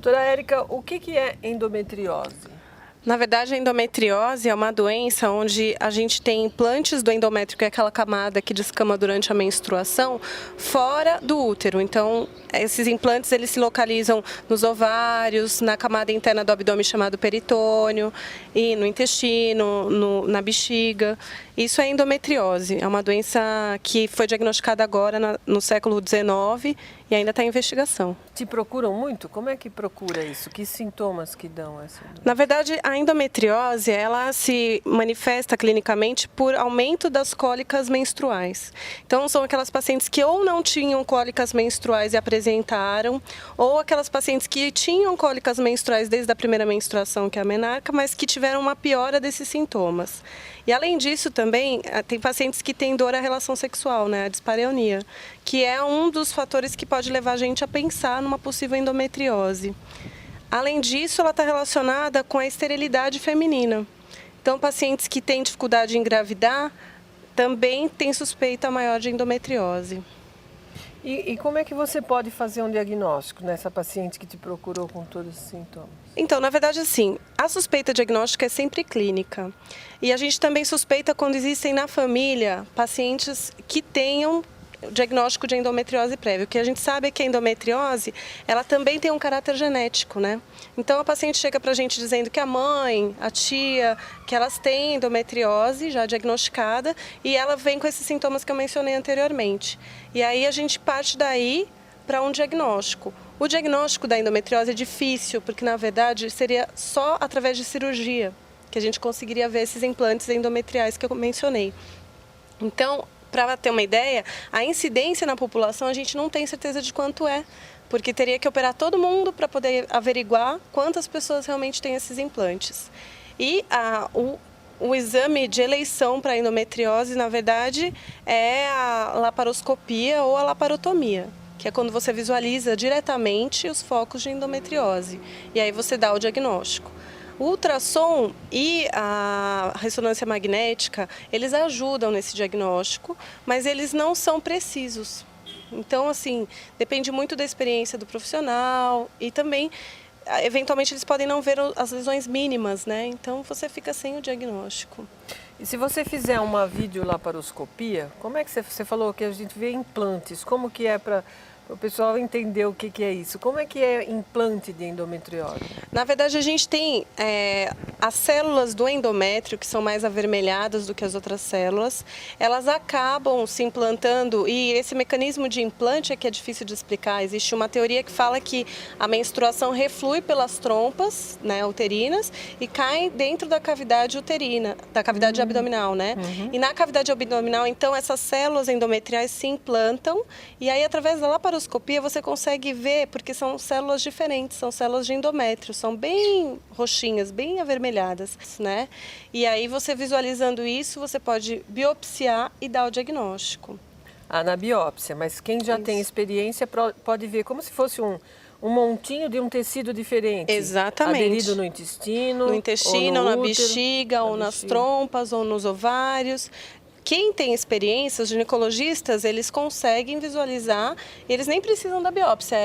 Doutora Érica, o que é endometriose? Na verdade, a endometriose é uma doença onde a gente tem implantes do endométrio, que é aquela camada que descama durante a menstruação, fora do útero. Então, esses implantes eles se localizam nos ovários, na camada interna do abdômen chamado peritônio, e no intestino, na bexiga. Isso é endometriose. É uma doença que foi diagnosticada agora no século XIX e ainda está em investigação. Te procuram muito? Como é que procura isso? Que sintomas que dão essa doença? Na verdade, a endometriose, ela se manifesta clinicamente por aumento das cólicas menstruais. Então, são aquelas pacientes que ou não tinham cólicas menstruais e apresentaram, ou aquelas pacientes que tinham cólicas menstruais desde a primeira menstruação, que é a menarca, mas que tiveram uma piora desses sintomas. E além disso também, tem pacientes que têm dor à relação sexual, né, a dispareunia, que é um dos fatores que pode levar a gente a pensar numa possível endometriose. Além disso, ela está relacionada com a esterilidade feminina. Então, pacientes que têm dificuldade em engravidar também têm suspeita maior de endometriose. E como é que você pode fazer um diagnóstico nessa paciente que te procurou com todos esses sintomas? Então, na verdade, assim, a suspeita diagnóstica é sempre clínica. E a gente também suspeita quando existem na família pacientes que tenham o diagnóstico de endometriose prévio. O que a gente sabe é que a endometriose, ela também tem um caráter genético, né? Então, a paciente chega pra gente dizendo que a mãe, a tia, que elas têm endometriose já diagnosticada e ela vem com esses sintomas que eu mencionei anteriormente. E aí a gente parte daí para um diagnóstico. O diagnóstico da endometriose é difícil, porque na verdade seria só através de cirurgia que a gente conseguiria ver esses implantes endometriais que eu mencionei. Então, para ter uma ideia, a incidência na população a gente não tem certeza de quanto é, porque teria que operar todo mundo para poder averiguar quantas pessoas realmente têm esses implantes. E o exame de eleição para endometriose, na verdade, é a laparoscopia ou a laparotomia, que é quando você visualiza diretamente os focos de endometriose. E aí você dá o diagnóstico. O ultrassom e a ressonância magnética, eles ajudam nesse diagnóstico, mas eles não são precisos. Então, assim, depende muito da experiência do profissional e também, eventualmente, eles podem não ver as lesões mínimas, né? Então, você fica sem o diagnóstico. E se você fizer uma videolaparoscopia, como é que você falou que a gente vê implantes? Como que é para o pessoal entender o que é isso? Como é que é implante de endometriose? Na verdade, a gente tem as células do endométrio, que são mais avermelhadas do que as outras células, elas acabam se implantando, e esse mecanismo de implante é que é difícil de explicar. Existe uma teoria que fala que a menstruação reflui pelas trompas, né, uterinas e cai dentro da cavidade uterina, da cavidade abdominal, né? E na cavidade abdominal, então, essas células endometriais se implantam e aí, através da laparoscopia, você consegue ver, porque são células diferentes, são células de endométrio, são bem roxinhas, bem avermelhadas, né? E aí, você visualizando isso, você pode biopsiar e dar o diagnóstico. Na biópsia, mas quem já tem experiência pode ver como se fosse um montinho de um tecido diferente. Exatamente. Aderido no intestino, ou na útero, bexiga, ou nas trompas, ou nos ovários. Quem tem experiência, os ginecologistas, eles conseguem visualizar, eles nem precisam da biópsia.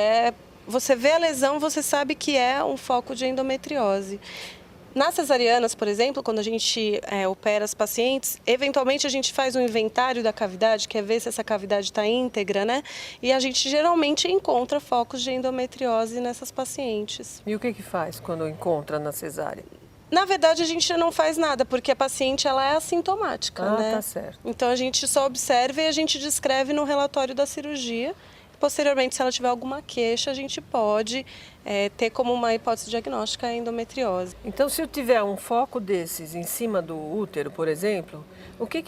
Você vê a lesão, você sabe que é um foco de endometriose. Nas cesarianas, por exemplo, quando a gente opera as pacientes, eventualmente a gente faz um inventário da cavidade, quer ver se essa cavidade está íntegra, né? E a gente geralmente encontra focos de endometriose nessas pacientes. E o que faz quando encontra na cesárea? Na verdade, a gente não faz nada, porque a paciente ela é assintomática, né? Tá certo. Então, a gente só observa e a gente descreve no relatório da cirurgia. Posteriormente, se ela tiver alguma queixa, a gente pode ter como uma hipótese diagnóstica a endometriose. Então, se eu tiver um foco desses em cima do útero, por exemplo, o que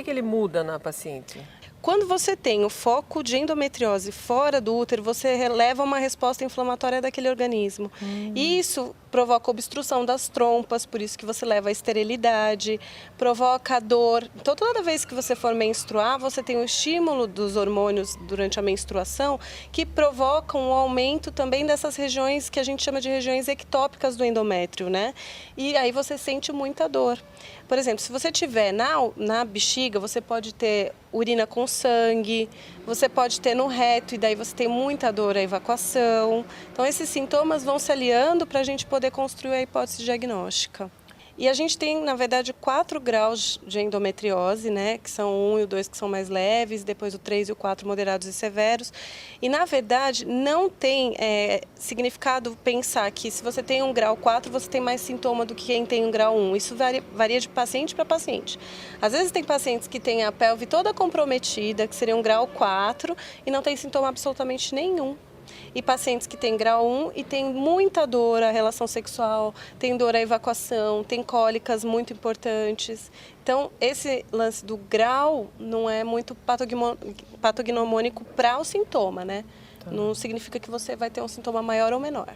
ele muda na paciente? Quando você tem o foco de endometriose fora do útero, você releva uma resposta inflamatória daquele organismo. E isso provoca obstrução das trompas, por isso que você leva a esterilidade, provoca dor. Então, toda vez que você for menstruar, você tem um estímulo dos hormônios durante a menstruação que provocam um aumento também dessas regiões que a gente chama de regiões ectópicas do endométrio, né? E aí você sente muita dor. Por exemplo, se você tiver na bexiga, você pode ter urina com sangue, você pode ter no reto e daí você tem muita dor à evacuação. Então esses sintomas vão se aliando para a gente poder construir a hipótese diagnóstica. E a gente tem, na verdade, 4 graus de endometriose, né? Que são o 1 e o 2 que são mais leves, depois o 3 e o 4 moderados e severos. E, na verdade, não tem significado pensar que se você tem um grau 4, você tem mais sintoma do que quem tem um grau 1. Isso varia de paciente para paciente. Às vezes tem pacientes que têm a pelve toda comprometida, que seria um grau 4, e não tem sintoma absolutamente nenhum. E pacientes que têm grau 1 e têm muita dor à relação sexual, tem dor à evacuação, tem cólicas muito importantes. Então, esse lance do grau não é muito patognomônico para o sintoma, né? Não significa que você vai ter um sintoma maior ou menor.